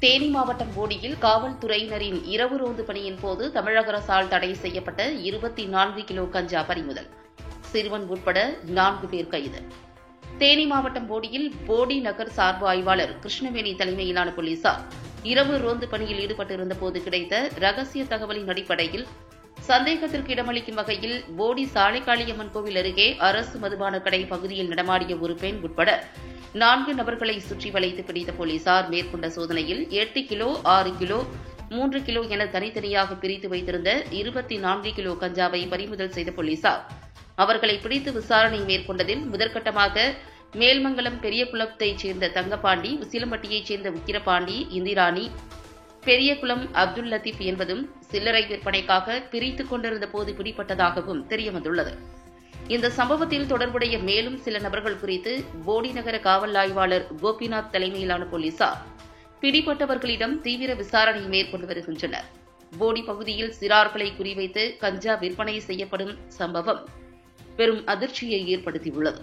தேனி மாவட்டம் போடியில் காவல்துறையினரின் இரவு ரோந்து பணியின் போது தமிழக அரசால் தடை செய்யப்பட்ட 24 கிலோ கஞ்சா பறிமுதல். சிறுவன் உட்பட 4 பேர் கைது. தேனி மாவட்டம் போடியில் போடி நகர் சார்பு ஆய்வாளர் கிருஷ்ணவேணி தலைமையிலான போலீசார் இரவு ரோந்து பணியில் ஈடுபட்டிருந்த போது கிடைத்த ரகசிய தகவலின் அடிப்படையில் சந்தேகத்திற்கு இடமளிக்கும் வகையில் போடி சாலைக்காளியம்மன் கோவில் அருகே அரசு மதுபான கடை பகுதியில் நடமாடிய ஒரு பெண் உட்பட 4 நபர்களை சுற்றி வளைத்து பிடித்த போலீசார் மேற்கொண்ட சோதனையில் 8 கிலோ, 6 கிலோ, 3 கிலோ என தனித்தனியாக பிரித்து வைத்திருந்த 24 கிலோ கஞ்சாவை பறிமுதல் செய்த போலீசார் அவர்களை பிடித்து விசாரணை மேற்கொண்டதில் முதற்கட்டமாக மேல்மங்கலம் பெரியகுளத்தைச் சேர்ந்த தங்கப்பாண்டி, உசிலம்பட்டியைச் சேர்ந்த உக்கிரபாண்டி, இந்திராணி, பெரியகுளம் அப்துல் லத்தீப் என்பதும் சில்லறை விற்பனைக்காக பிரித்துக் கொண்டிருந்த போது பிடிப்பட்டதாகவும் தெரியவந்துள்ளது. இந்த சம்பவத்தில் தொடர்புடைய மேலும் சில நபர்கள் குறித்து போடி நகர காவல் ஆய்வாளர் கோபிநாத் தலைமையிலான போலீசார் பிடிப்பட்டவர்களிடம் தீவிர விசாரணை மேற்கொண்டு வருகின்றனர். போடி பகுதியில் சிறார்களை குறிவைத்து கஞ்சா விற்பனை செய்யப்படும் சம்பவம் பெரும் அதிர்ச்சியை ஏற்படுத்தியுள்ளது.